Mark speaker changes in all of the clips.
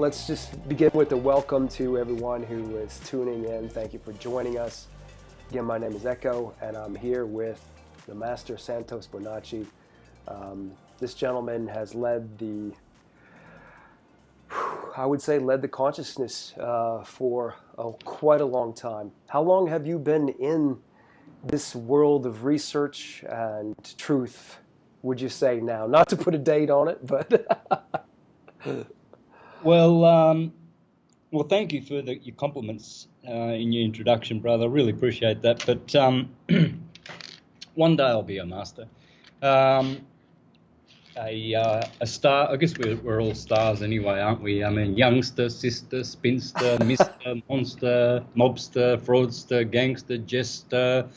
Speaker 1: let's just begin with a welcome to everyone who is tuning in. Thank you for joining us. Again, my name is Echo, and I'm here with the Master Santos Bonacci. This gentleman has led the consciousness for quite a long time. How long have you been in this world of research and truth, would you say now? Not to put a date on it, but...
Speaker 2: Well, thank you for your compliments in your introduction, brother. I really appreciate that. But one day I'll be a master. A star. I guess we're all stars anyway, aren't we? I mean, youngster, sister, spinster, mister, monster, mobster, fraudster, gangster, jester,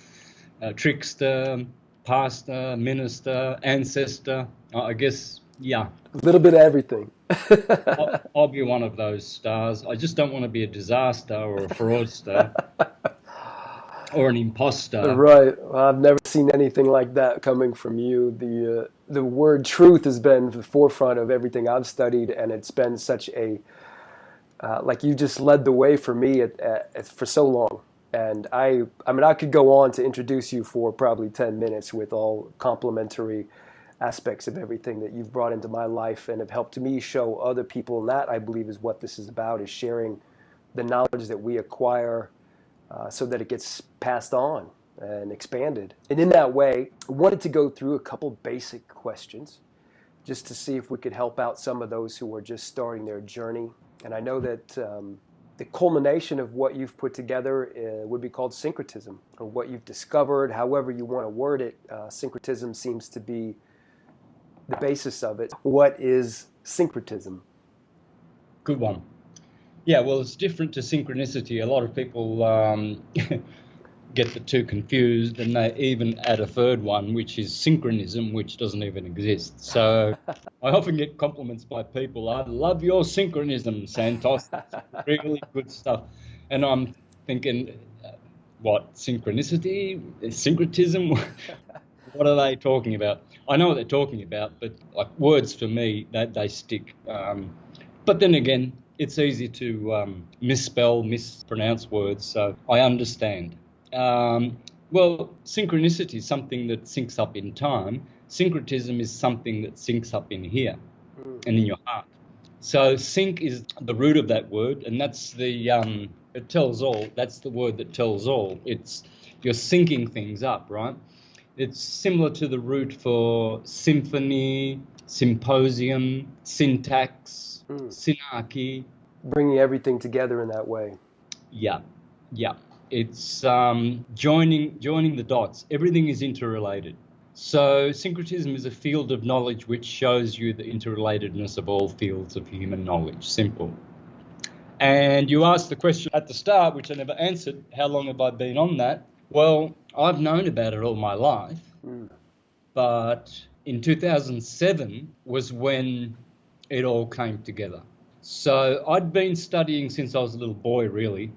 Speaker 2: trickster, pastor, minister, ancestor. I guess, yeah.
Speaker 1: A little bit of everything.
Speaker 2: I'll be one of those stars. I just don't want to be a disaster or a fraudster or an imposter.
Speaker 1: Right. Well, I've never seen anything like that coming from you. The word truth has been the forefront of everything I've studied, and it's been such a like you just led the way for me for so long. And I mean, I could go on to introduce you for probably 10 minutes with all complimentary aspects of everything that you've brought into my life and have helped me show other people. And that, I believe, is what this is about, is sharing the knowledge that we acquire so that it gets passed on and expanded. And in that way, I wanted to go through a couple basic questions just to see if we could help out some of those who are just starting their journey. And I know that the culmination of what you've put together would be called syncretism, or what you've discovered, however you want to word it. Syncretism seems to be the basis of it. What is syncretism?
Speaker 2: Good one. Yeah, well, it's different to synchronicity. A lot of people get the two confused, and they even add a third one, which is synchronism, which doesn't even exist. So I often get compliments by people. I love your synchronism, Santos. It's really good stuff. And I'm thinking, what, synchronicity? Syncretism? What are they talking about? I know what they're talking about, but like words for me, they stick. But then again, it's easy to misspell, mispronounce words, so I understand. Well, synchronicity is something that syncs up in time. Syncretism is something that syncs up in here and in your heart. So sync is the root of that word, and that's it tells all. That's the word that tells all. It's you're syncing things up, right? It's similar to the root for symphony, symposium, syntax, synarchy.
Speaker 1: Bringing everything together in that way.
Speaker 2: Yeah. It's joining the dots. Everything is interrelated. So syncretism is a field of knowledge which shows you the interrelatedness of all fields of human knowledge. Simple. And you asked the question at the start, which I never answered, how long have I been on that? Well, I've known about it all my life, but in 2007 was when it all came together. So I'd been studying since I was a little boy, really.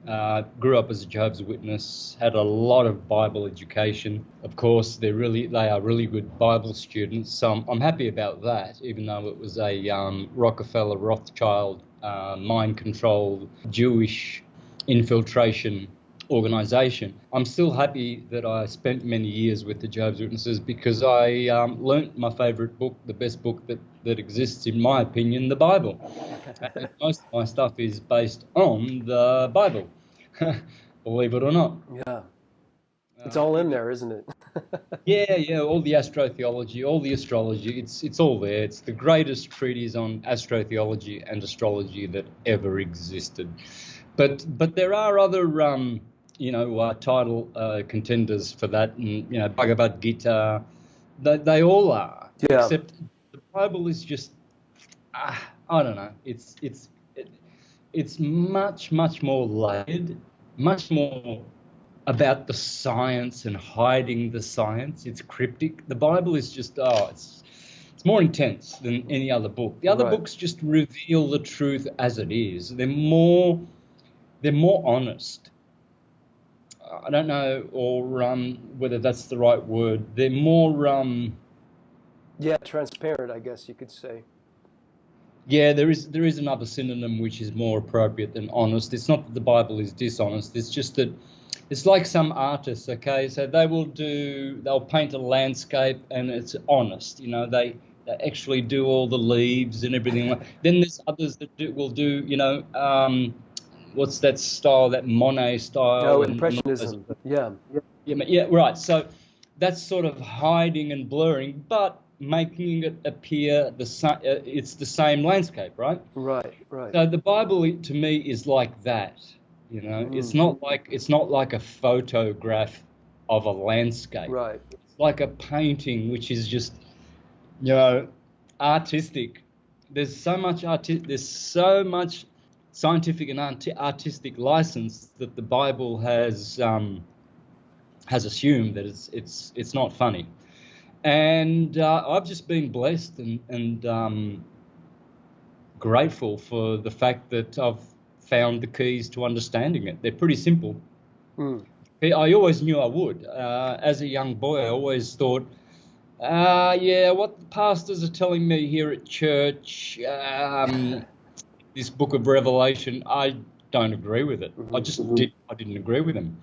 Speaker 2: Grew up as a Jehovah's Witness, had a lot of Bible education. Of course, they are really good Bible students, so I'm happy about that, even though it was a Rockefeller, Rothschild, mind-controlled Jewish infiltration organization. I'm still happy that I spent many years with the Jehovah's Witnesses, because I learnt my favorite book, the best book that exists, in my opinion, the Bible. And most of my stuff is based on the Bible, believe it or not.
Speaker 1: Yeah. It's all in there, isn't it?
Speaker 2: Yeah, all the AstroTheology, all the astrology, it's all there. It's the greatest treatise on AstroTheology and astrology that ever existed. But there are other title contenders for that, and Bhagavad Gita, they all are.
Speaker 1: Yeah.
Speaker 2: Except the Bible is just, I don't know. It's much more layered, much more about the science and hiding the science. It's cryptic. The Bible is just it's more intense than any other book. The other books just reveal the truth as it is. They're more honest. I don't know, or whether that's the right word. They're more
Speaker 1: transparent, I guess you could say.
Speaker 2: Yeah, there is another synonym which is more appropriate than honest. It's not that the Bible is dishonest. It's just that it's like some artists. Okay, so they'll paint a landscape and it's honest. You know, they actually do all the leaves and everything. Then there's others that will do. You know, what's that style? That Monet style
Speaker 1: Oh,
Speaker 2: and all those.
Speaker 1: impressionism. Yeah.
Speaker 2: Yeah, right. So that's sort of hiding and blurring, but making it appear it's the same landscape, right?
Speaker 1: Right. Right.
Speaker 2: So the Bible to me is like that. You know,
Speaker 1: Mm.
Speaker 2: it's not like a photograph of a landscape.
Speaker 1: Right.
Speaker 2: It's like a painting, which is just, you know, artistic. There's so much scientific and artistic license that the Bible has assumed that it's not funny, and I've just been blessed and grateful for the fact that I've found the keys to understanding it. They're pretty simple.
Speaker 1: Mm.
Speaker 2: I always knew I would. As a young boy, I always thought, yeah, what the pastors are telling me here at church, this book of Revelation, I don't agree with it. I didn't agree with them.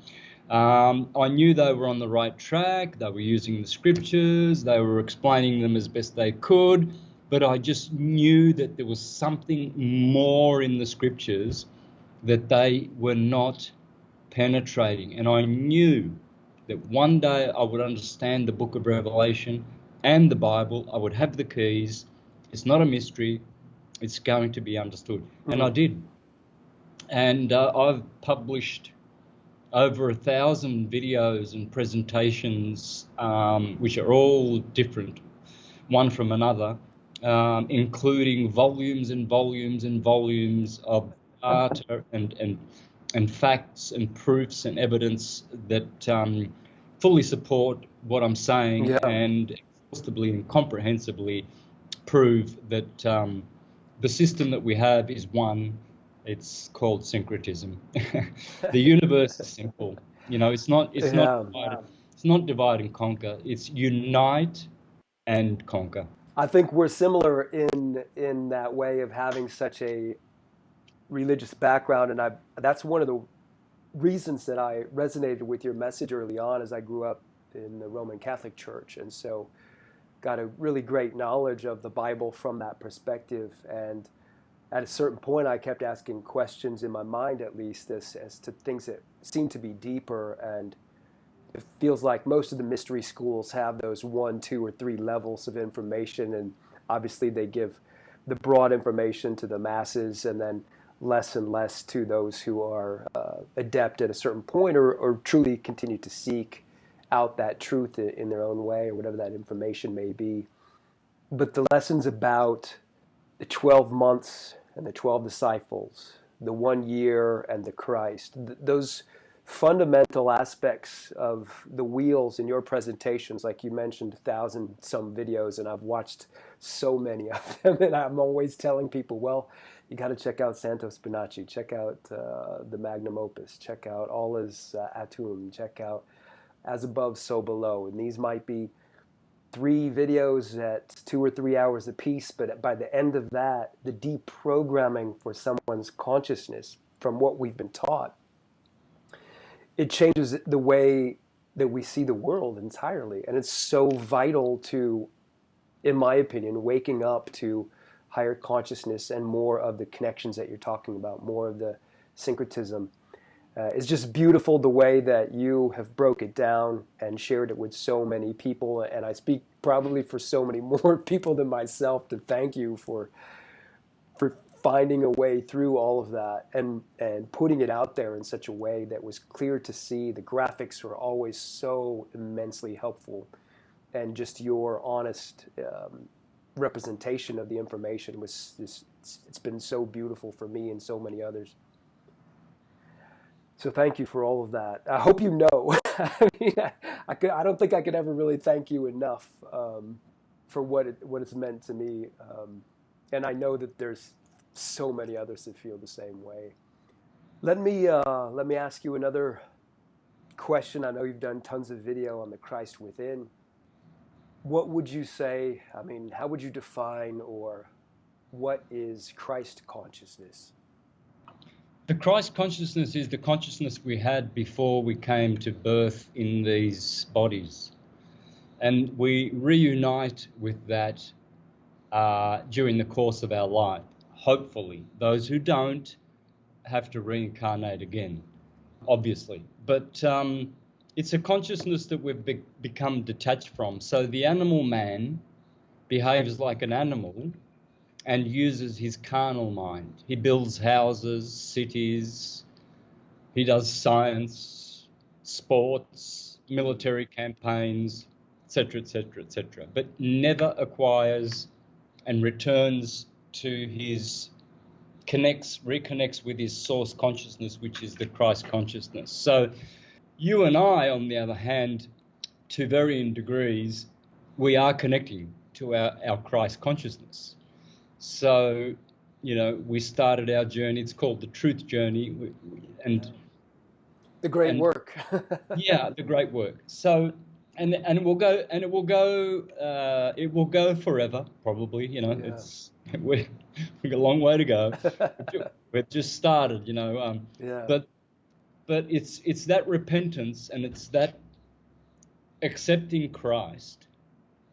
Speaker 2: I knew they were on the right track. They were using the scriptures. They were explaining them as best they could. But I just knew that there was something more in the scriptures that they were not penetrating. And I knew that one day I would understand the book of Revelation and the Bible. I would have the keys. It's not a mystery. It's going to be understood. And I did. And I've published over 1,000 videos and presentations, which are all different, one from another, including volumes and volumes and volumes of data and facts and proofs and evidence that fully support what I'm saying
Speaker 1: Yeah.
Speaker 2: and exhaustively and comprehensively prove that the system that we have is one. It's called syncretism. The universe is simple. You know, it's not
Speaker 1: Yeah.
Speaker 2: divide and conquer. It's unite and conquer.
Speaker 1: I think we're similar in that way of having such a religious background, and that's one of the reasons that I resonated with your message early on, as I grew up in the Roman Catholic Church, and so got a really great knowledge of the Bible from that perspective. And at a certain point, I kept asking questions in my mind, at least, as to things that seem to be deeper. And it feels like most of the mystery schools have those 1, 2, or 3 levels of information, and obviously they give the broad information to the masses, and then less and less to those who are adept at a certain point, or truly continue to seek out that truth in their own way, or whatever that information may be. But the lessons about the 12 months and the 12 disciples, the 1 year and the Christ, those fundamental aspects of the wheels in your presentations, like you mentioned, 1,000 some videos, and I've watched so many of them, and I'm always telling people, well, you got to check out Santos Bonacci, check out the Magnum Opus, check out all his Atum, check out As Above, So Below, and these might be 3 videos at 2 or 3 hours apiece, but by the end of that, the deprogramming for someone's consciousness from what we've been taught, it changes the way that we see the world entirely. And it's so vital to, in my opinion, waking up to higher consciousness and more of the connections that you're talking about, more of the syncretism. It's just beautiful the way that you have broke it down and shared it with so many people. And I speak probably for so many more people than myself to thank you for finding a way through all of that and putting it out there in such a way that was clear to see. The graphics were always so immensely helpful, and just your honest representation of the information was just, it's been so beautiful for me and so many others. So thank you for all of that. I hope you know. I mean, I don't think I could ever really thank you enough for what it's meant to me, and I know that there's so many others that feel the same way. Let me ask you another question. I know you've done tons of video on the Christ within. What would you say? I mean, how would you define or what is Christ consciousness?
Speaker 2: The Christ consciousness is the consciousness we had before we came to birth in these bodies. And we reunite with that during the course of our life, hopefully. Those who don't have to reincarnate again, obviously. But it's a consciousness that we've become detached from. So the animal man behaves like an animal and uses his carnal mind. He builds houses, cities, he does science, sports, military campaigns, etc., etc., etc., but never acquires and returns to his, reconnects with his source consciousness, which is the Christ consciousness. So you and I, on the other hand, to varying degrees, we are connecting to our Christ consciousness. So, we started our journey. It's called the Truth Journey, and
Speaker 1: the great work.
Speaker 2: Yeah, the great work. So, and it will go forever, probably.
Speaker 1: Yeah.
Speaker 2: We've got a long way to go. We've just started,
Speaker 1: Yeah.
Speaker 2: But it's that repentance, and it's that accepting Christ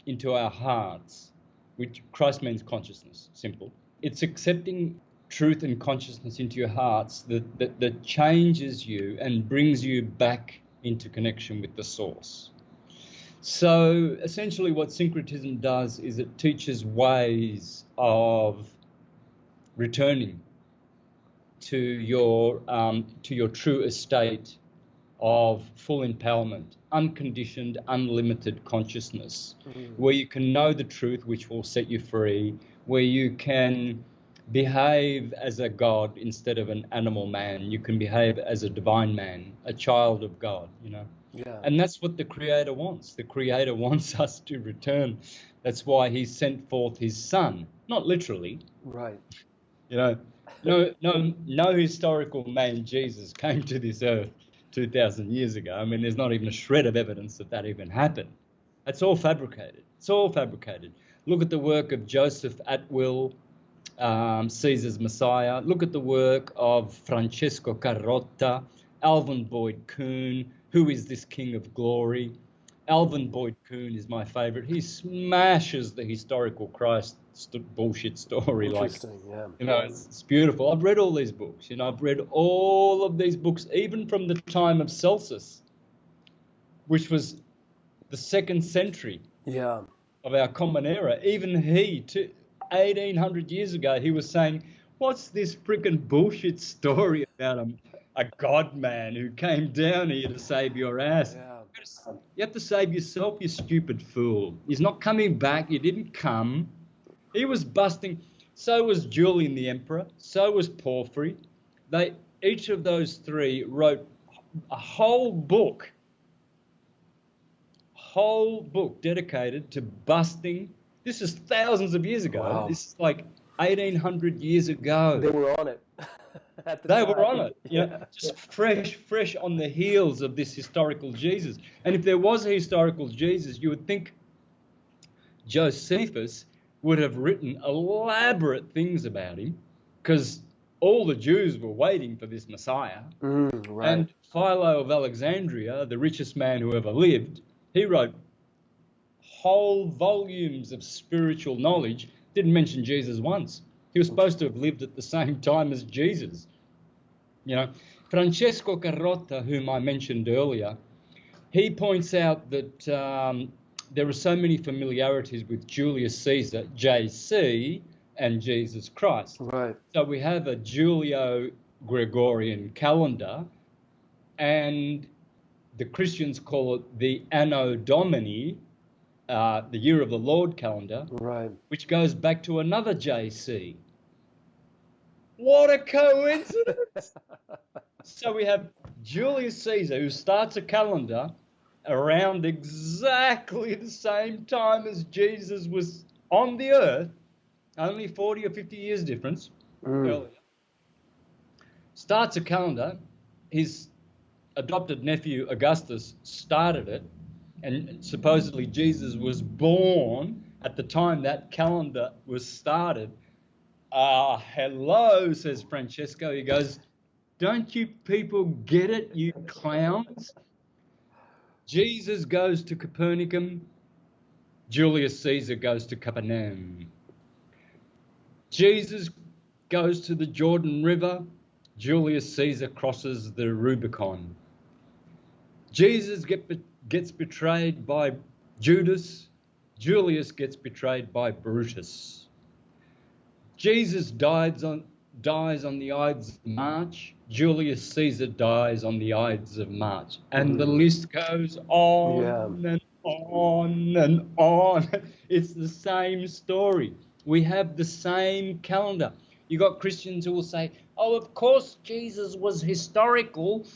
Speaker 2: into our hearts, which Christ means consciousness, simple. It's accepting truth and consciousness into your hearts that changes you and brings you back into connection with the source. So essentially what syncretism does is it teaches ways of returning to your true estate of full empowerment, unconditioned, unlimited consciousness, where you can know the truth, which will set you free, where you can behave as a God instead of an animal man. You can behave as a divine man, a child of God,
Speaker 1: Yeah.
Speaker 2: And that's what the Creator wants. The Creator wants us to return. That's why he sent forth his Son, not literally.
Speaker 1: Right.
Speaker 2: No historical man, Jesus, came to this earth 2,000 years ago. I mean, there's not even a shred of evidence that even happened. It's all fabricated. It's all fabricated. Look at the work of Joseph Atwill, Caesar's Messiah. Look at the work of Francesco Carrotta, Alvin Boyd Kuhn, who is this King of Glory. Alvin Boyd Kuhn is my favorite. He smashes the historical Christ bullshit story.
Speaker 1: Interesting,
Speaker 2: It's beautiful. I've read all these books. I've read all of these books, even from the time of Celsus, which was the 2nd century of our Common Era. Even he, 1800 years ago, he was saying, what's this freaking bullshit story about a God man who came down here to save your ass?
Speaker 1: Yeah.
Speaker 2: You have to save yourself, you stupid fool. He's not coming back. You didn't come. He was busting. So was Julian the Emperor. So was Porphyry. Each of those three wrote a whole book dedicated to busting. This is thousands of years ago.
Speaker 1: Wow.
Speaker 2: This is like 1800 years ago.
Speaker 1: They were on it.
Speaker 2: They were on it, just fresh on the heels of this historical Jesus. And if there was a historical Jesus, you would think Josephus would have written elaborate things about him, because all the Jews were waiting for this Messiah.
Speaker 1: Right.
Speaker 2: And Philo of Alexandria, the richest man who ever lived, he wrote whole volumes of spiritual knowledge, didn't mention Jesus once. He was supposed to have lived at the same time as Jesus. Francesco Carrotta, whom I mentioned earlier, he points out that there are so many familiarities with Julius Caesar, JC, and Jesus Christ.
Speaker 1: Right.
Speaker 2: So we have a Julio-Gregorian calendar, and the Christians call it the Anno Domini, the Year of the Lord calendar,
Speaker 1: right,
Speaker 2: which goes back to another JC. What a coincidence! So we have Julius Caesar, who starts a calendar around exactly the same time as Jesus was on the earth, only 40 or 50 years difference earlier. Starts a calendar. His adopted nephew Augustus started it, and supposedly Jesus was born at the time that calendar was started. Hello, says Francesco. He goes, don't you people get it, you clowns? Jesus goes to Copernicum. Julius Caesar goes to Capernaum. Jesus goes to the Jordan River. Julius Caesar crosses the Rubicon. Jesus gets betrayed by Judas. Julius gets betrayed by Brutus. Jesus dies on the Ides of March. Julius Caesar dies on the Ides of March. And the list goes on and on and on. It's the same story. We have the same calendar. You got Christians who will say, oh, of course Jesus was historical.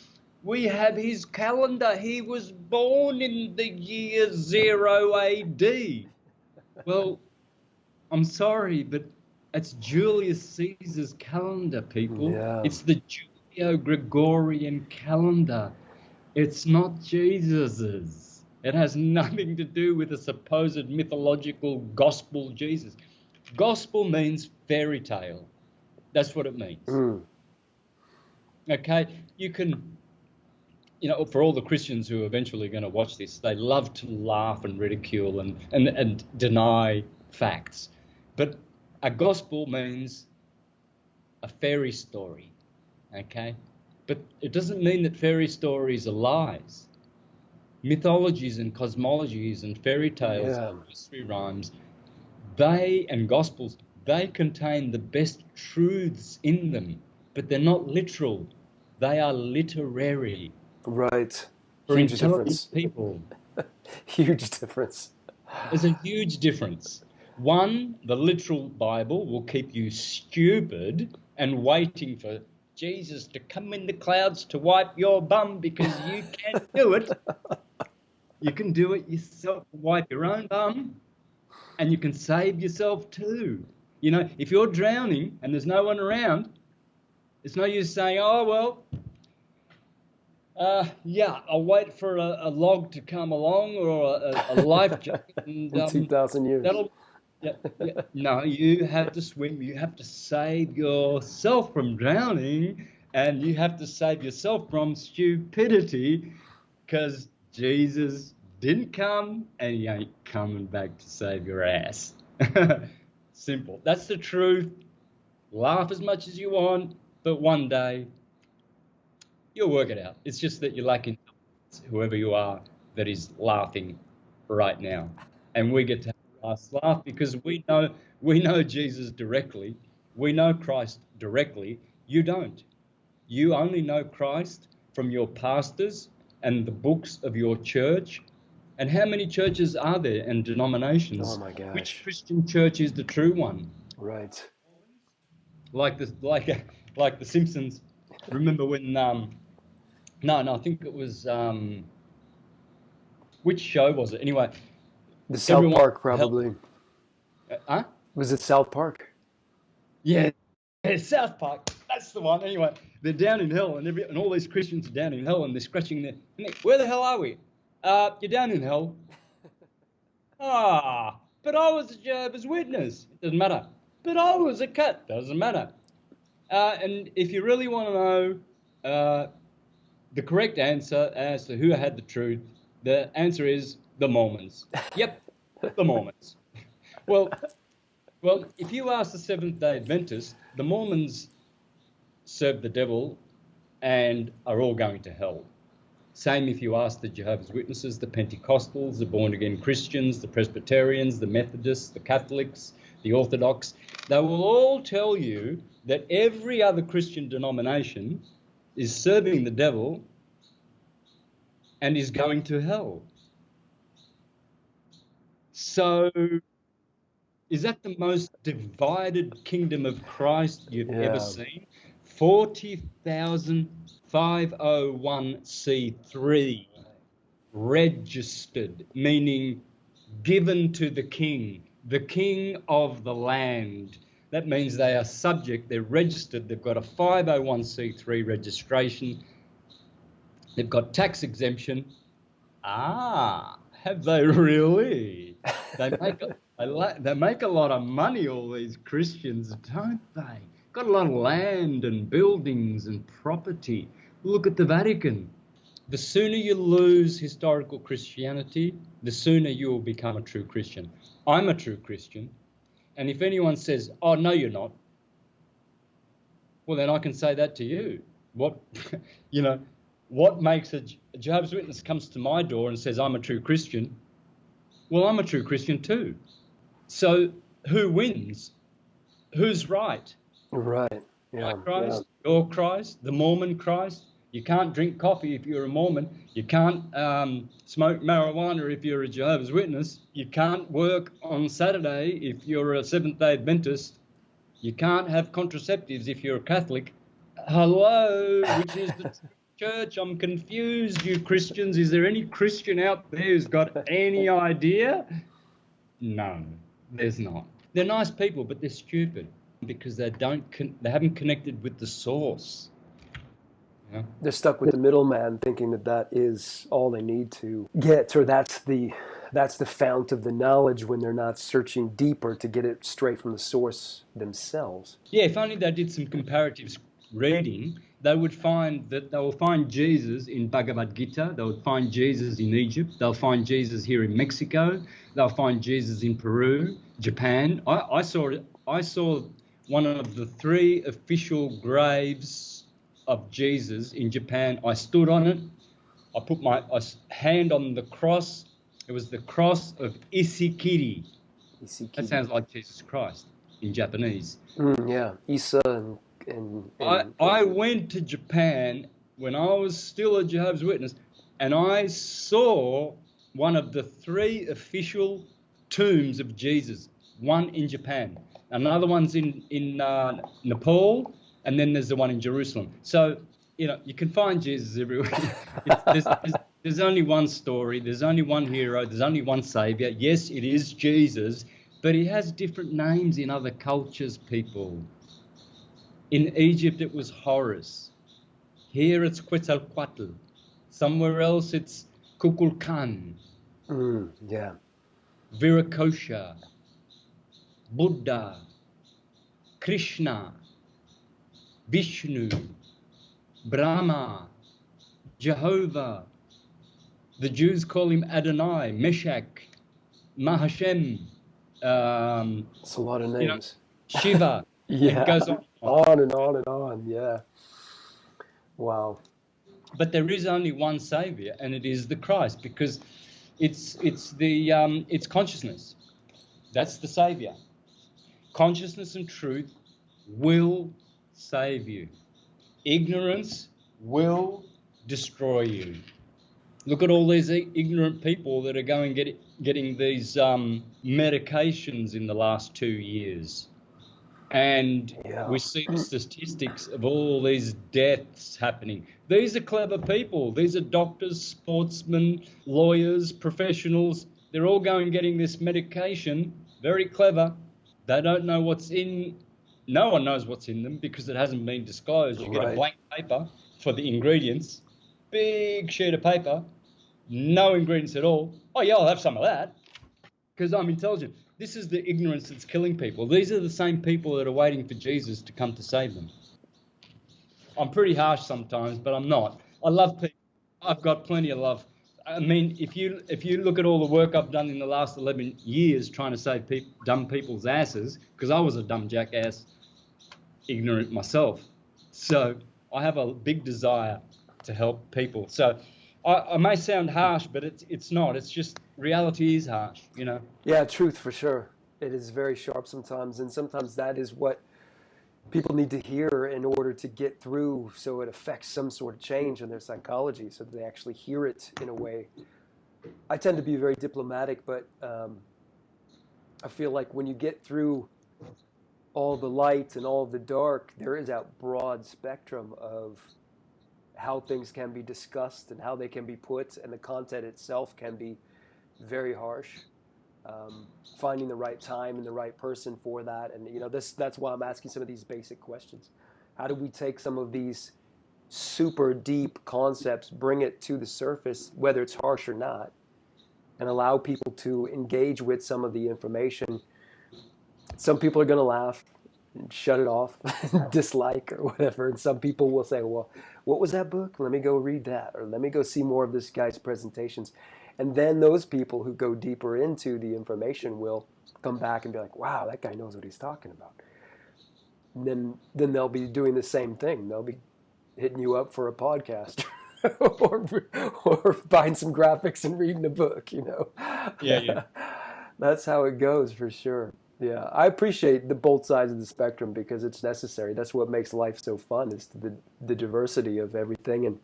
Speaker 2: We have his calendar. He was born in the year 0 AD. Well, I'm sorry, but it's Julius Caesar's calendar, people.
Speaker 1: Yeah.
Speaker 2: It's the Julio-Gregorian calendar. It's not Jesus's. It has nothing to do with a supposed mythological gospel Jesus. Gospel means fairy tale. That's what it means. Okay, you can, for all the Christians who are eventually going to watch this, they love to laugh and ridicule and deny facts. But a gospel means a fairy story, okay? But it doesn't mean that fairy stories are lies. Mythologies and cosmologies and fairy tales and nursery rhymes, and gospels, they contain the best truths in them, but they're not literal. They are literary.
Speaker 1: Right.
Speaker 2: For
Speaker 1: Huge
Speaker 2: intelligent
Speaker 1: difference.
Speaker 2: people.
Speaker 1: Huge difference.
Speaker 2: There's a huge difference. One, the literal Bible will keep you stupid and waiting for Jesus to come in the clouds to wipe your bum because you can't do it. You can do it yourself, wipe your own bum, and you can save yourself too. If you're drowning and there's no one around, it's no use saying, oh, well, I'll wait for a log to come along or a life jacket. And,
Speaker 1: 2,000 years.
Speaker 2: No, you have to swim. You have to save yourself from drowning, and you have to save yourself from stupidity, because Jesus didn't come, and he ain't coming back to save your ass. Simple. That's the truth. Laugh as much as you want, but one day you'll work it out. It's just that you're lacking whoever you are that is laughing right now. And we get to have a last laugh because we know Jesus directly. We know Christ directly. You don't. You only know Christ from your pastors and the books of your church. And how many churches are there and denominations?
Speaker 1: Oh my gosh.
Speaker 2: Which Christian church is the true one?
Speaker 1: Right.
Speaker 2: Like the Simpsons. Remember when No, I think it was which show was it? Anyway,
Speaker 1: The South Park, probably. Was it South Park?
Speaker 2: Yeah, South Park. That's the one. Anyway, they're down in hell, and all these Christians are down in hell, and they're scratching their neck. Where the hell are we? You're down in hell. But I was a Jehovah's Witness. It doesn't matter. But I was a cat. Doesn't matter. And if you really want to know the correct answer as to who had the truth, the answer is the Mormons. Yep, the Mormons. Well, if you ask the Seventh-day Adventists, the Mormons serve the devil and are all going to hell. Same if you ask the Jehovah's Witnesses, the Pentecostals, the born-again Christians, the Presbyterians, the Methodists, the Catholics, the Orthodox. They will all tell you that every other Christian denomination is serving the devil and is going to hell. So, is that the most divided kingdom of Christ you've ever seen? 40,000 501c3 registered, meaning given to the king of the land. That means they are subject, they're registered, they've got a 501c3 registration, they've got tax exemption. Have they really? They make a lot of money, all these Christians, don't they? Got a lot of land and buildings and property. Look at the Vatican. The sooner you lose historical Christianity, the sooner you will become a true Christian. I'm a true Christian. And if anyone says, oh, no, you're not, well, then I can say that to you. What, what makes a Jehovah's Witness comes to my door and says, I'm a true Christian? Well, I'm a true Christian too. So who wins? Who's right?
Speaker 1: Right. Yeah.
Speaker 2: My Christ, your Christ, the Mormon Christ. You can't drink coffee if you're a Mormon. You can't smoke marijuana if you're a Jehovah's Witness. You can't work on Saturday if you're a Seventh-day Adventist. You can't have contraceptives if you're a Catholic. Hello, which is the church? I'm confused, you Christians. Is there any Christian out there who's got any idea? No, there's not. They're nice people, but they're stupid because they haven't connected with the source. You know?
Speaker 1: They're stuck with the middleman, thinking that is all they need to get, or that's the fount of the knowledge, when they're not searching deeper to get it straight from the source themselves.
Speaker 2: Yeah, if only they did some comparative reading, they will find Jesus in Bhagavad Gita. They would find Jesus in Egypt. They'll find Jesus here in Mexico. They'll find Jesus in Peru, Japan. I saw one of the 3 official graves of Jesus in Japan. I stood on it. I put my hand on the cross. It was the cross of Isikiri. That sounds like Jesus Christ in Japanese.
Speaker 1: Yeah, Isa and
Speaker 2: I went to Japan when I was still a Jehovah's Witness, and I saw one of the 3 official tombs of Jesus. One in Japan, another one's in Nepal, and then there's the one in Jerusalem. So you can find Jesus everywhere. There's only one story. There's only one hero. There's only one savior. Yes, it is Jesus, but he has different names in other cultures, people. In Egypt, it was Horus. Here, it's Quetzalcoatl. Somewhere else, it's Kukulkan.
Speaker 1: Yeah.
Speaker 2: Virakosha. Buddha. Krishna. Vishnu. Brahma. Jehovah. The Jews call him Adonai, Meshach, Mahashem.
Speaker 1: It's a lot of names.
Speaker 2: Shiva.
Speaker 1: Yeah.
Speaker 2: It goes on.
Speaker 1: On and on and on. Yeah. Wow.
Speaker 2: But there is only one savior, and it is the Christ, because it's consciousness. That's the savior. Consciousness and truth will save you. Ignorance will destroy you. Look at all these ignorant people that are going getting these medications in the last 2 years. And we see the statistics of all these deaths happening. These are clever people. These are doctors, sportsmen, lawyers, professionals. They're all going getting this medication. Very clever. They don't know what's in. No one knows what's in them because it hasn't been disclosed. You get a blank paper for the ingredients. Big sheet of paper. No ingredients at all. Oh, yeah, I'll have some of that because I'm intelligent. This is the ignorance that's killing people. These are the same people that are waiting for Jesus to come to save them. I'm pretty harsh sometimes, but I'm not. I love people. I've got plenty of love. I mean, if you look at all the work I've done in the last 11 years trying to save dumb people's asses, because I was a dumb jackass, ignorant myself. So I have a big desire to help people. So I may sound harsh, but it's not. It's just reality is harsh,
Speaker 1: Yeah, truth for sure. It is very sharp sometimes, and sometimes that is what people need to hear in order to get through, so it affects some sort of change in their psychology, so that they actually hear it in a way. I tend to be very diplomatic, but I feel like when you get through all the light and all the dark, there is a broad spectrum of how things can be discussed and how they can be put, and the content itself can be very harsh. Finding the right time and the right person for that, and that's why I'm asking some of these basic questions. How do we take some of these super deep concepts, bring it to the surface, whether it's harsh or not, and allow people to engage with some of the information. Some people are going to laugh and shut it off, dislike or whatever. And some people will say, well, what was that book? Let me go read that, or let me go see more of this guy's presentations. And then those people who go deeper into the information will come back and be like, wow, that guy knows what he's talking about. And then they'll be doing the same thing. They'll be hitting you up for a podcast or buying some graphics and reading a book, you know.
Speaker 2: Yeah.
Speaker 1: That's how it goes for sure. Yeah, I appreciate the both sides of the spectrum because it's necessary. That's what makes life so fun, is the diversity of everything, and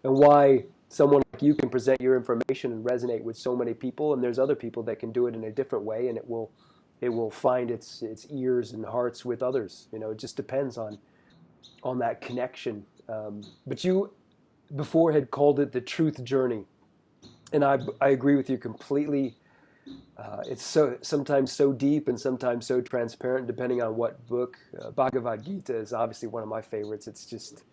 Speaker 1: why someone like you can present your information and resonate with so many people, and there's other people that can do it in a different way, and it will find its ears and hearts with others. You know, it just depends on that connection. But you before had called it the truth journey, and I agree with you completely. It's sometimes so deep and sometimes so transparent, depending on what book. Bhagavad Gita is obviously one of my favorites. It's just,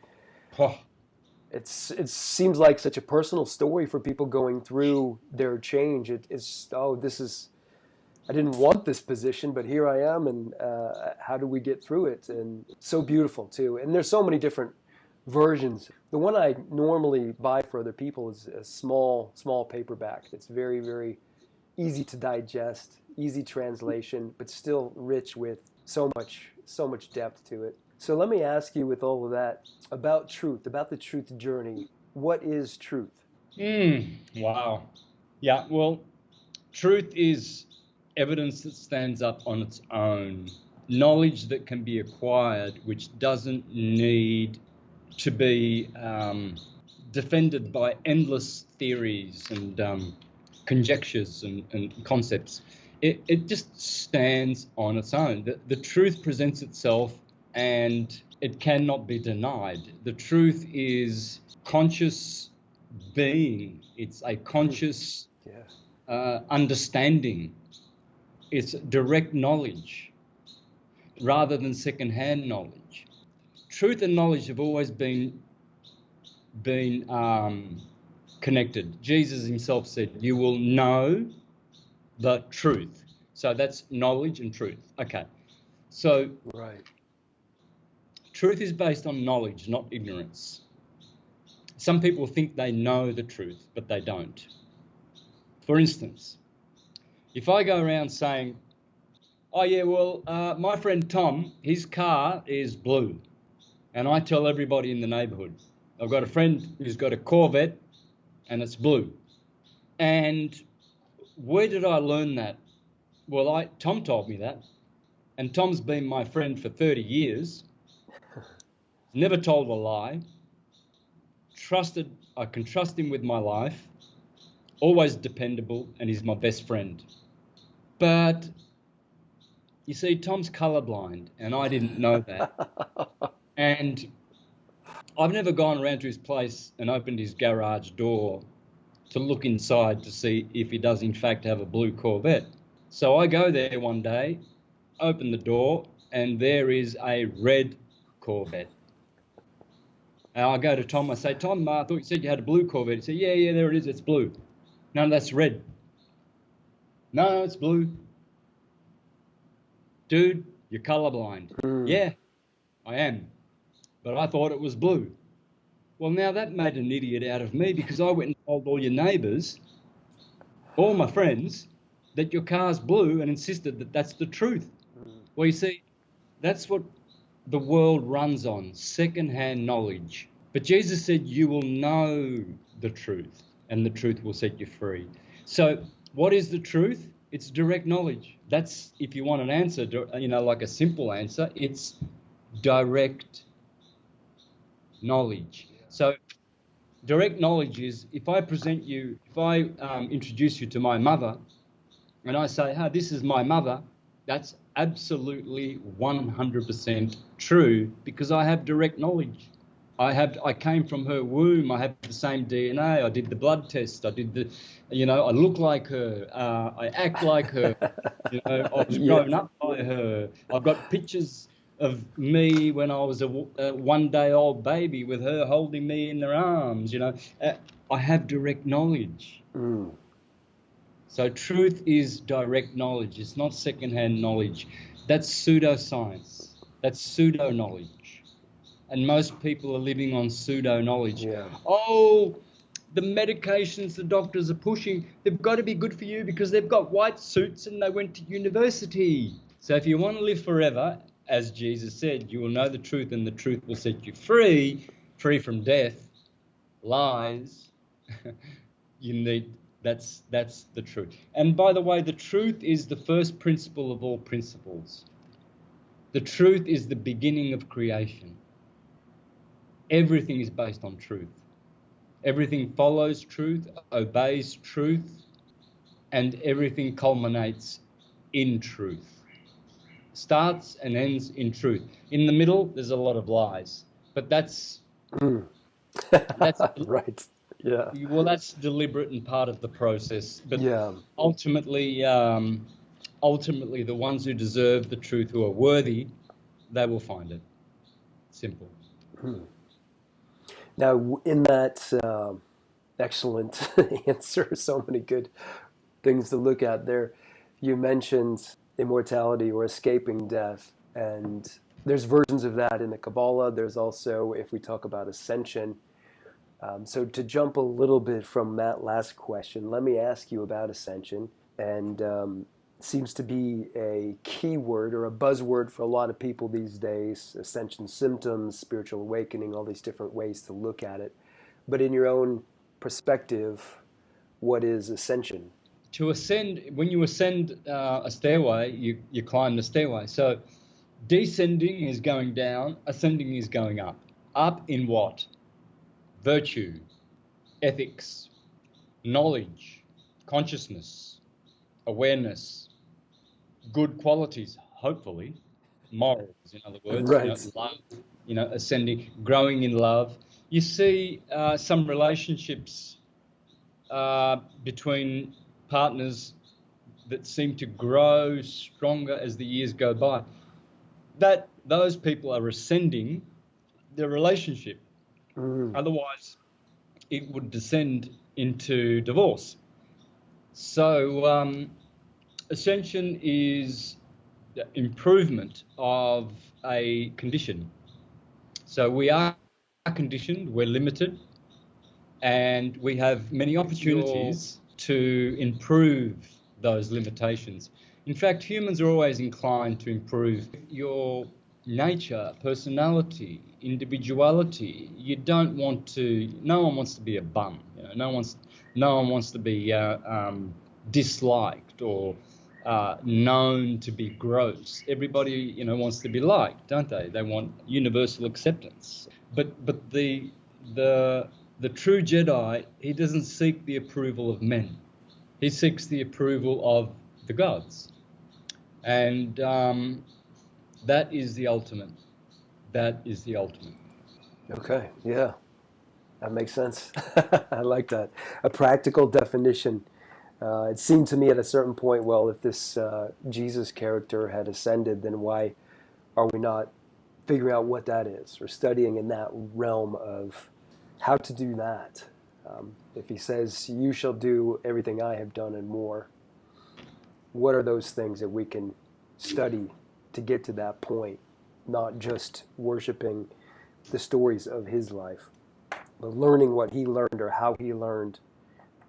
Speaker 1: it seems like such a personal story for people going through their change. I didn't want this position, but here I am, and how do we get through it? And so beautiful too. And there's so many different versions. The one I normally buy for other people is a small paperback. It's very, very easy to digest, easy translation, but still rich with so much depth to it. So let me ask you, with all of that, about truth, about the truth journey. What is truth?
Speaker 2: Wow. Yeah, well, truth is evidence that stands up on its own, knowledge that can be acquired, which doesn't need to be defended by endless theories and conjectures and concepts. It just stands on its own. The truth presents itself and it cannot be denied. The truth is conscious being. It's a conscious understanding. It's direct knowledge rather than second-hand knowledge. Truth and knowledge have always been connected. Jesus himself said, you will know the truth. So that's knowledge and truth. Okay. So
Speaker 1: right.
Speaker 2: Truth is based on knowledge, not ignorance. Some people think they know the truth, but they don't. For instance, if I go around saying, oh yeah, well, my friend Tom, his car is blue. And I tell everybody in the neighborhood, I've got a friend who's got a Corvette and it's blue. And where did I learn that? Well, Tom told me that. And Tom's been my friend for 30 years. Never told a lie. I can trust him with my life. Always dependable, and he's my best friend. But you see, Tom's colorblind, and I didn't know that. And I've never gone around to his place and opened his garage door to look inside to see if he does in fact have a blue Corvette. So I go there one day, open the door, and there is a red Corvette. And I go to Tom, I say, Tom, I thought you said you had a blue Corvette. He said, yeah, there it is, it's blue. No, that's red. No, it's blue. Dude, you're colorblind. Yeah, I am. But I thought it was blue. Well, now that made an idiot out of me, because I went and told all your neighbours, all my friends, that your car's blue and insisted that that's the truth. Well, you see, that's what the world runs on, second-hand knowledge. But Jesus said, you will know the truth, and the truth will set you free. So what is the truth? It's direct knowledge. That's, if you want an answer, like a simple answer, it's direct knowledge. So direct knowledge is, if I introduce you to my mother, and I say, this is my mother, that's absolutely 100% true, because I have direct knowledge. I came from her womb. I have the same DNA. I did the blood test. I did I look like her. I act like her. I was grown up by her. I've got pictures of me when I was a one-day-old baby with her holding me in her arms. I have direct knowledge. So truth is direct knowledge. It's not secondhand knowledge. That's pseudoscience. That's pseudo knowledge. And most people are living on pseudo knowledge.
Speaker 1: Yeah.
Speaker 2: Oh, the medications the doctors are pushing, they've got to be good for you because they've got white suits and they went to university. So if you want to live forever, as Jesus said, you will know the truth and the truth will set you free, free from death, lies. You need, that's the truth. And by the way, the truth is the first principle of all principles. The truth is the beginning of creation. Everything is based on truth. Everything follows truth, obeys truth, and everything culminates in truth. Starts and ends in truth. In the middle, there's a lot of lies, but that's
Speaker 1: Right. Yeah.
Speaker 2: well, that's deliberate and part of the process. But
Speaker 1: Yeah.
Speaker 2: ultimately, the ones who deserve the truth, who are worthy, they will find it. Simple.
Speaker 1: Now, in that excellent answer, so many good things to look at there. You mentioned immortality or escaping death, and there's versions of that in the Kabbalah. There's also, if we talk about ascension. So to jump a little bit from that last question, let me ask you about ascension. And seems to be a key word or a buzzword for a lot of people these days. Ascension symptoms, spiritual awakening, all these different ways to look at it. But in your own perspective, what is ascension?
Speaker 2: To ascend, when you ascend a stairway, you climb the stairway. So descending is going down, ascending is going up. Up in what? Virtue, ethics, knowledge, consciousness, awareness, good qualities, hopefully, morals, in other words,
Speaker 1: Right.
Speaker 2: love, ascending, growing in love. You see some relationships between partners that seem to grow stronger as the years go by. That those people are ascending their relationship. Otherwise, it would descend into divorce. So ascension is the improvement of a condition. So we are conditioned, we're limited, and we have many opportunities to improve those limitations. In fact, humans are always inclined to improve your nature, personality, individuality. You don't want to. No one wants to be a bum. No one wants to be disliked or known to be gross. Everybody, wants to be liked, don't they? They want universal acceptance. But the true Jedi, he doesn't seek the approval of men. He seeks the approval of the gods. And that is the ultimate. That is the ultimate.
Speaker 1: Okay, yeah, that makes sense. I like that. A practical definition. It seemed to me at a certain point, well, if this Jesus character had ascended, then why are we not figuring out what that is or studying in that realm of how to do that? If he says, you shall do everything I have done and more, what are those things that we can study to get to that point, not just worshiping the stories of his life, but learning what he learned or how he learned,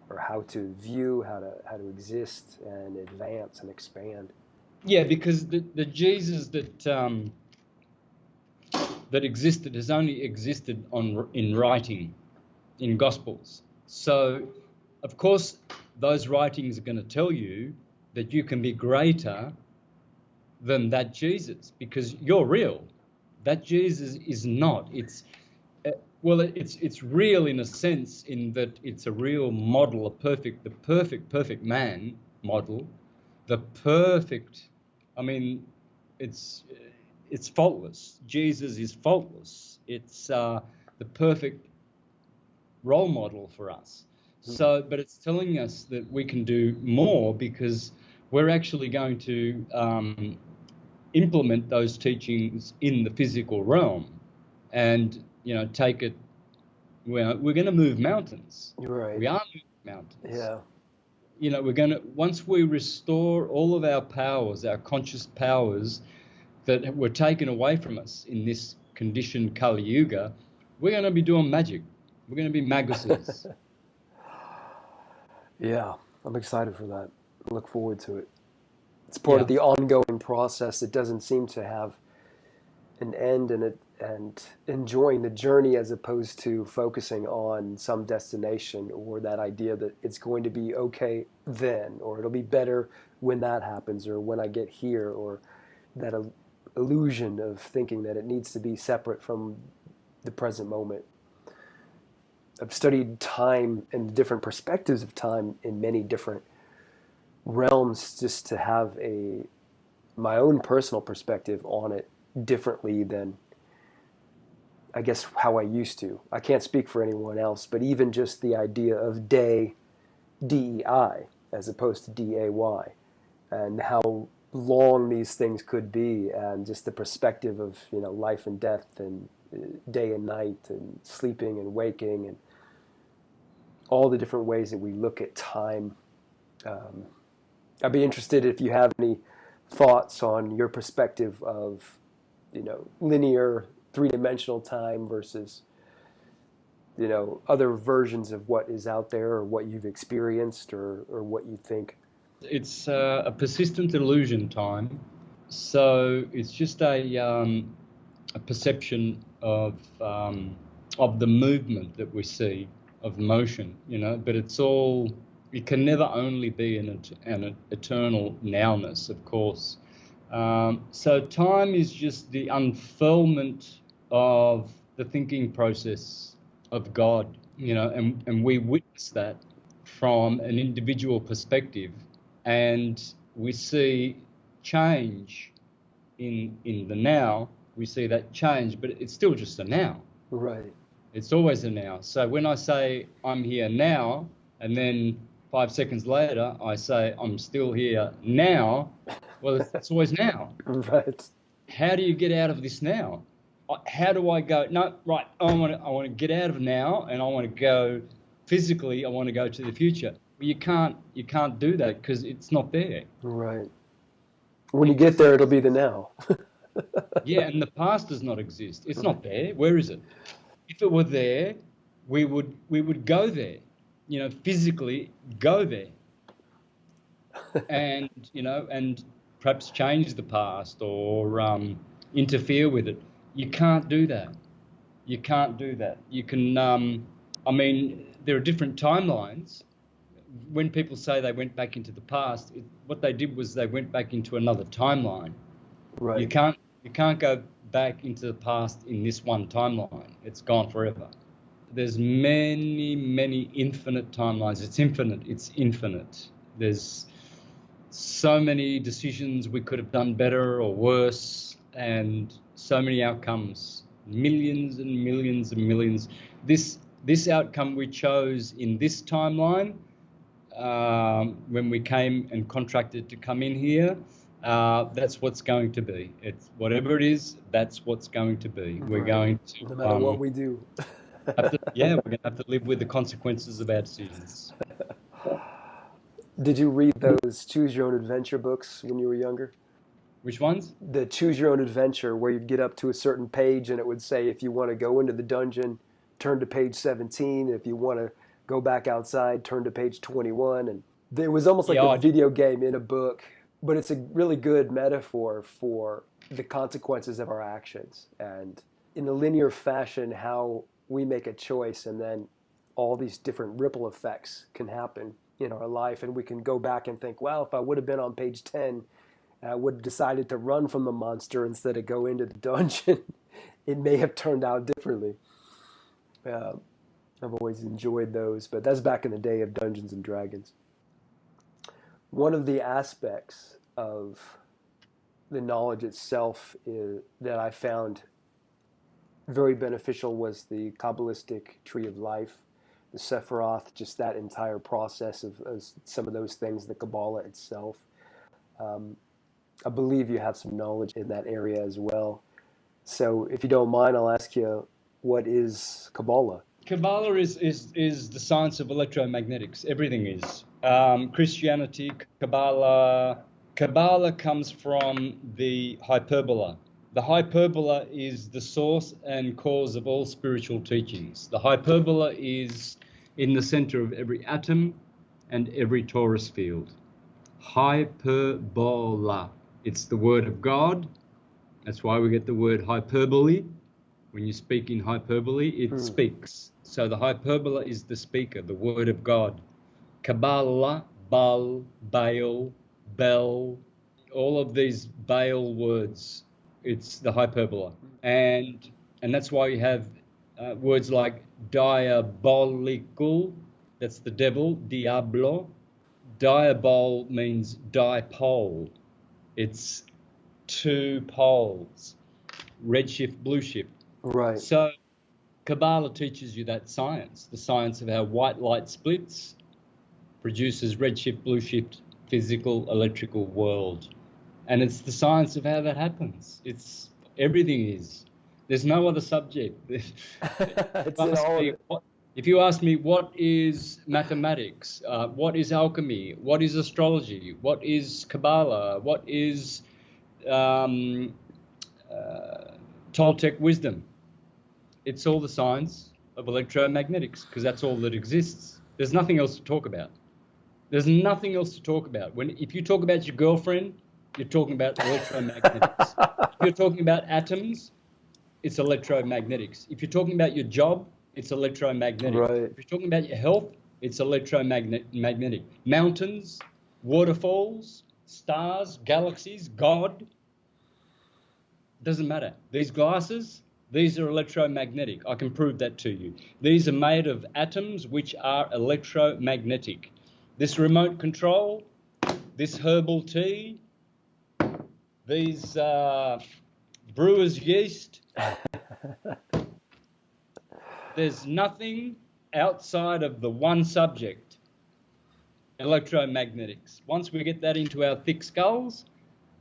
Speaker 1: or how to view, how to exist and advance and expand.
Speaker 2: Yeah, because the Jesus that existed has only existed in writing, in Gospels. So, of course, those writings are going to tell you that you can be greater than that Jesus because you're real. That Jesus is not. It's real in a sense in that it's a real model, the perfect man model, the perfect. I mean, it's faultless. Jesus is faultless. It's the perfect role model for us. So, but it's telling us that we can do more because we're actually going to implement those teachings in the physical realm, and take it. We're going to move mountains.
Speaker 1: You're right.
Speaker 2: We are moving mountains.
Speaker 1: Yeah.
Speaker 2: we're going to, once we restore all of our powers, our conscious powers that were taken away from us in this conditioned Kali Yuga, we're going to be doing magic. We're going to be maguses.
Speaker 1: Yeah, I'm excited for that. I look forward to it. It's part of the ongoing process. It doesn't seem to have an end, and enjoying the journey as opposed to focusing on some destination, or that idea that it's going to be okay then, or it'll be better when that happens, or when I get here, or that illusion of thinking that it needs to be separate from the present moment. I've studied time and different perspectives of time in many different realms, just to have my own personal perspective on it differently than, I guess, how I used to. I can't speak for anyone else, but even just the idea of day, DEI, as opposed to DAY, and how long these things could be, and just the perspective of, life and death, and day and night, and sleeping and waking, and all the different ways that we look at time. I'd be interested if you have any thoughts on your perspective of, linear, three-dimensional time versus, other versions of what is out there, or what you've experienced, or what you think.
Speaker 2: It's a persistent illusion, time. So it's just a perception of the movement that we see, of motion, but it can never only be an eternal nowness, of course. So time is just the unfurlment of the thinking process of God, and we witness that from an individual perspective, and we see change in the now. We see that change, but it's still just a now.
Speaker 1: Right.
Speaker 2: It's always a now. So when I say I'm here now, and then 5 seconds later I say I'm still here now, well, it's always now.
Speaker 1: Right.
Speaker 2: How do you get out of this now? How do I go? No, right. I want to get out of now, and I want to go physically. I want to go to the future. Well, you can't do that because it's not there.
Speaker 1: Right. When you get there, it'll be the now.
Speaker 2: Yeah, and the past does not exist. It's not there. Where is it? If it were there, we would go there, physically go there, and and perhaps change the past, or interfere with it. You can't do that. You can't do that. You can. There are different timelines. When people say they went back into the past, what they did was they went back into another timeline.
Speaker 1: Right.
Speaker 2: You can't go back into the past in this one timeline. It's gone forever. There's many infinite timelines. It's infinite. There's so many decisions we could have done better or worse, and so many outcomes, millions and millions and millions. This outcome we chose in this timeline, when we came and contracted to come in here, that's what's going to be. It's whatever it is, that's what's going to be. We're going to,
Speaker 1: no matter what we do.
Speaker 2: we're going to have to live with the consequences of our decisions.
Speaker 1: Did you read those Choose Your Own Adventure books when you were younger?
Speaker 2: Which ones?
Speaker 1: The Choose Your Own Adventure, where you'd get up to a certain page and it would say, if you want to go into the dungeon, turn to page 17. If you want to go back outside, turn to page 21. And it was almost like a video game in a book, but it's a really good metaphor for the consequences of our actions. And in a linear fashion, how we make a choice, and then all these different ripple effects can happen in our life. And we can go back and think, well, if I would have been on page 10, I would have decided to run from the monster instead of go into the dungeon, it may have turned out differently. I've always enjoyed those, but that's back in the day of Dungeons and Dragons. One of the aspects of the knowledge itself that I found very beneficial was the Kabbalistic tree of life, the Sephiroth, just that entire process of some of those things, the Kabbalah itself. I believe you have some knowledge in that area as well. So if you don't mind, I'll ask you, what is Kabbalah?
Speaker 2: Kabbalah is the science of electromagnetics. Everything is. Christianity, Kabbalah. Kabbalah comes from the hyperbola. The hyperbola is the source and cause of all spiritual teachings. The hyperbola is in the center of every atom and every torus field. Hyperbola. It's the word of God. That's why we get the word hyperbole. When you speak in hyperbole, it speaks. So the hyperbola is the speaker, the word of God. Kabbalah, Baal, Baal, Bel, all of these Baal words, it's the hyperbola. And that's why you have words like diabolical, that's the devil, diablo. Diabol means dipole. It's two poles, red shift, blue shift.
Speaker 1: Right.
Speaker 2: So Kabbalah teaches you that science, the science of how white light splits, produces red shift, blue shift, physical, electrical world. And it's the science of how that happens. It's everything is. There's no other subject.
Speaker 1: It's in all of it.
Speaker 2: If you ask me what is mathematics, what is alchemy, what is astrology, what is Kabbalah, what is Toltec wisdom, it's all the science of electromagnetics, because that's all that exists. There's nothing else to talk about. There's nothing else to talk about. If you talk about your girlfriend, you're talking about electromagnetics. If you're talking about atoms, it's electromagnetics. If you're talking about your job, it's electromagnetic.
Speaker 1: Right.
Speaker 2: If you're talking about your health, it's electromagnetic. Mountains, waterfalls, stars, galaxies, God, doesn't matter. These glasses, these are electromagnetic. I can prove that to you. These are made of atoms which are electromagnetic. This remote control, this herbal tea, these brewer's yeast, there's nothing outside of the one subject, electromagnetics. Once we get that into our thick skulls,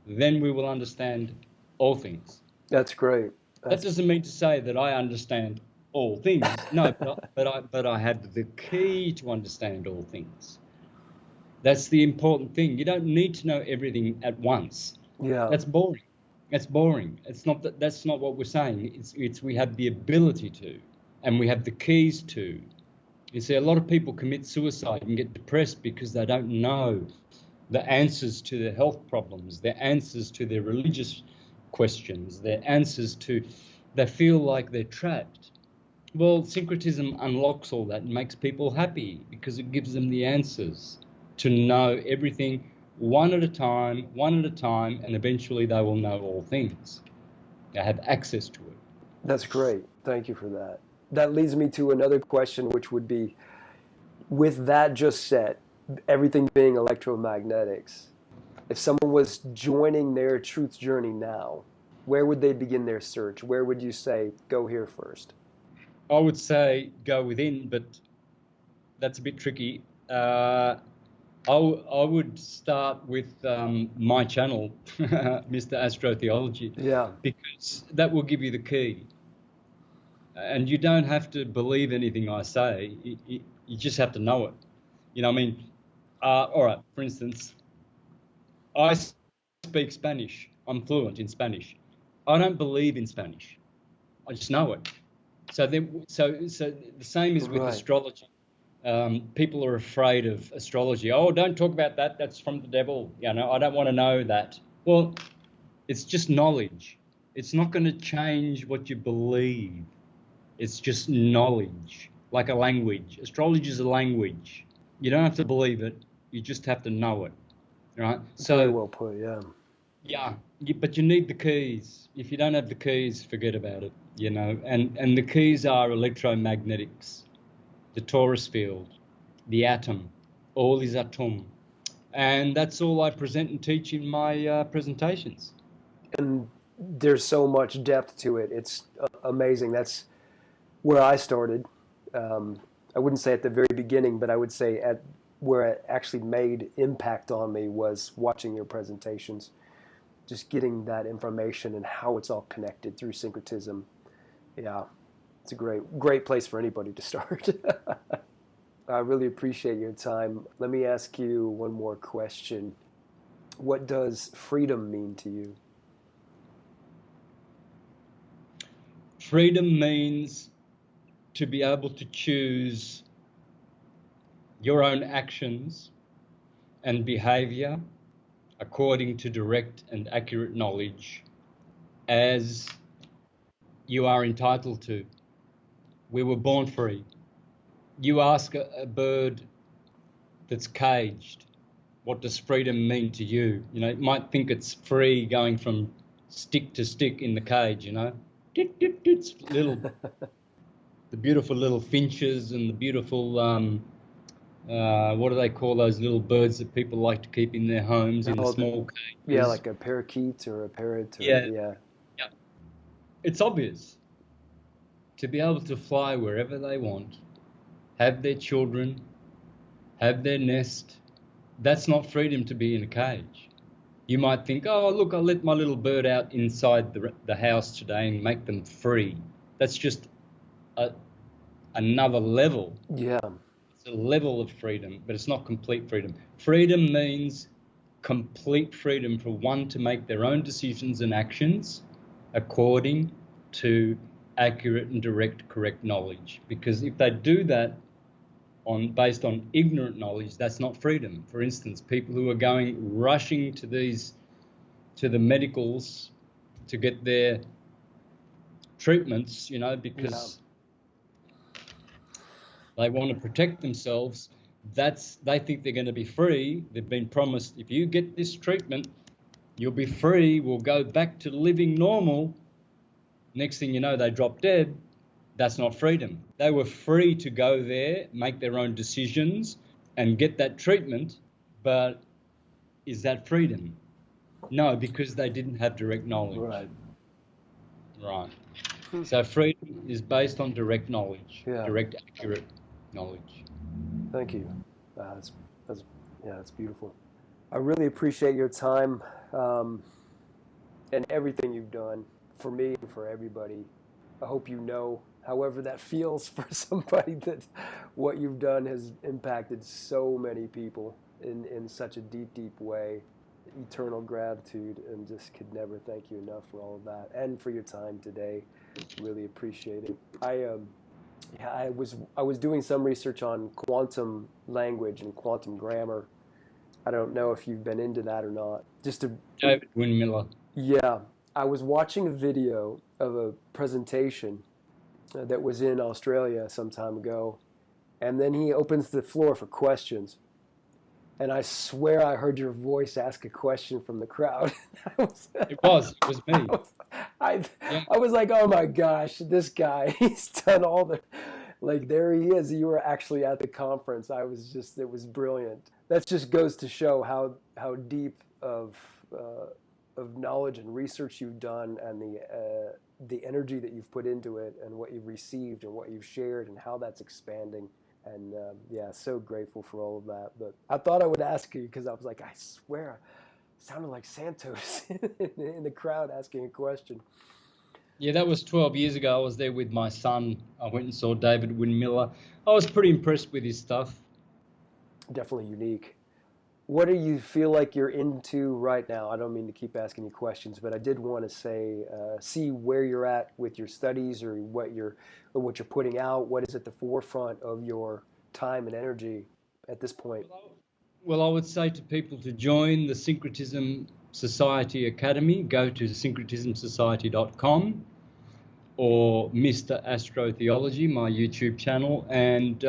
Speaker 2: then we will understand all things.
Speaker 1: That's great.
Speaker 2: That doesn't mean to say that I understand all things. No, but I have the key to understand all things. That's the important thing. You don't need to know everything at once.
Speaker 1: Yeah.
Speaker 2: That's boring. That's boring. It's not that. That's not what we're saying. It's we have the ability to, and we have the keys to. You see, a lot of people commit suicide and get depressed because they don't know the answers to their health problems, their answers to their religious questions, their answers to, they feel like they're trapped. Well, syncretism unlocks all that and makes people happy because it gives them the answers to know everything one at a time, and eventually they will know all things. They have access to it.
Speaker 1: That's great. Thank you for that. That leads me to another question, which would be, with that just said, everything being electromagnetics, if someone was joining their truth journey now, where would they begin their search? Where would you say, go here first?
Speaker 2: I would say go within, but that's a bit tricky. I would start with my channel, Mr. AstroTheology,
Speaker 1: Yeah.
Speaker 2: because that will give you the key. And you don't have to believe anything I say. You just have to know it. You know what I mean? All right, for instance, I speak Spanish. I'm fluent in Spanish. I don't believe in Spanish. I just know it. So the same is with astrology. People are afraid of astrology. Oh, don't talk about that. That's from the devil. You know, I don't want to know that. Well, it's just knowledge. It's not going to change what you believe. It's just knowledge, like a language. Astrology is a language. You don't have to believe it. You just have to know it, right? So
Speaker 1: very well put. Yeah.
Speaker 2: Yeah, but you need the keys. If you don't have the keys, forget about it. You know, and the keys are electromagnetics, the torus field, the atom, all is atom, and that's all I present and teach in my presentations.
Speaker 1: And there's so much depth to it. It's amazing. That's where I started. I wouldn't say at the very beginning, but I would say at where it actually made impact on me was watching your presentations, just getting that information and how it's all connected through syncretism. Yeah, it's a great place for anybody to start. I really appreciate your time. Let me ask you one more question. What does freedom mean to you?
Speaker 2: Freedom means to be able to choose your own actions and behavior according to direct and accurate knowledge as you are entitled to. We were born free. You ask a bird that's caged, what does freedom mean to you? You know, it might think it's free going from stick to stick in the cage, you know. It's little, the beautiful little finches and the beautiful, what do they call those little birds that people like to keep in their homes in the small cages?
Speaker 1: Yeah, like a parakeet or a parrot. Or,
Speaker 2: yeah. It's obvious. To be able to fly wherever they want, have their children, have their nest, that's not freedom to be in a cage. You might think, oh, look, I'll let my little bird out inside the house today and make them free. That's just another level.
Speaker 1: Yeah.
Speaker 2: It's a level of freedom, but it's not complete freedom. Freedom means complete freedom for one to make their own decisions and actions according to accurate and direct, correct knowledge. Because if they do that based on ignorant knowledge, that's not freedom. For instance, people who are rushing to the medicals to get their treatments, you know, because they want to protect themselves. They think they're going to be free. They've been promised, if you get this treatment, you'll be free. We'll go back to living normal. Next thing you know, they drop dead. That's not freedom. They were free to go there, make their own decisions, and get that treatment. But is that freedom? No, because they didn't have direct knowledge. Right. So freedom is based on direct knowledge, direct, accurate knowledge.
Speaker 1: Thank you. That's beautiful. I really appreciate your time and everything you've done for me and for everybody. I hope you know, however that feels for somebody, that what you've done has impacted so many people in such a deep, deep way. Eternal gratitude, and just could never thank you enough for all of that and for your time today. Really appreciate it. I was doing some research on quantum language and quantum grammar. I don't know if you've been into that or not.
Speaker 2: David Windmiller.
Speaker 1: Yeah, I was watching a video of a presentation that was in Australia some time ago, and then he opens the floor for questions. And I swear I heard your voice ask a question from the crowd.
Speaker 2: It was me.
Speaker 1: I was like, oh my gosh, this guy, he's done all the, like, there he is. You were actually at the conference. It was brilliant. That just goes to show how deep of knowledge and research you've done, and the energy that you've put into it, and what you've received and what you've shared, and how that's expanding. And so grateful for all of that. But I thought I would ask you, because I was like, I swear, it sounded like Santos in the crowd asking a question.
Speaker 2: Yeah, that was 12 years ago. I was there with my son. I went and saw David Windmiller. I was pretty impressed with his stuff.
Speaker 1: Definitely unique. What do you feel like you're into right now? I don't mean to keep asking you questions, but I did want to say, see where you're at with your studies, or what you're putting out. What is at the forefront of your time and energy at this point?
Speaker 2: Well, I would say to people to join the Syncretism Society Academy. Go to syncretismsociety.com, or Mr. AstroTheology, my YouTube channel, and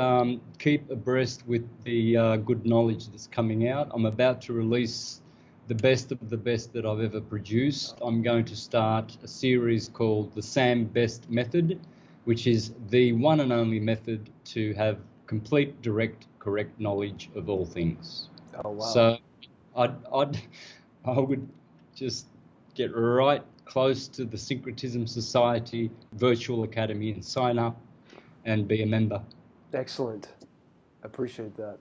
Speaker 2: keep abreast with the good knowledge that's coming out. I'm about to release the best of the best that I've ever produced. I'm going to start a series called the Sam Best Method, which is the one and only method to have complete, direct, correct knowledge of all things.
Speaker 1: Oh, wow.
Speaker 2: So I would just get right close to the Syncretism Society Virtual Academy and sign up and be a member.
Speaker 1: Excellent. I appreciate that.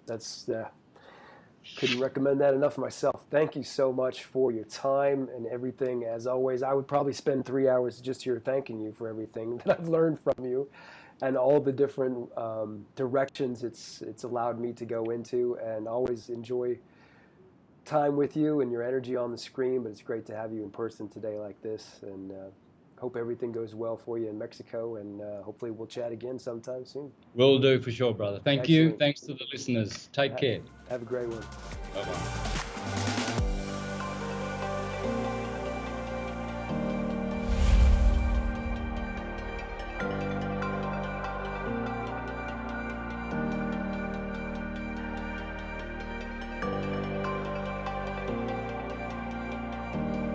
Speaker 1: Couldn't recommend that enough myself. Thank you so much for your time and everything. As always, I would probably spend 3 hours just here thanking you for everything that I've learned from you. and all the different directions it's allowed me to go into, and always enjoy time with you and your energy on the screen, but it's great to have you in person today like this, and hope everything goes well for you in Mexico, and hopefully we'll chat again sometime soon.
Speaker 2: Will do for sure, brother. Thank you.
Speaker 1: Excellent.
Speaker 2: Thanks to the listeners. Take care.
Speaker 1: Have a great one.
Speaker 2: Bye-bye.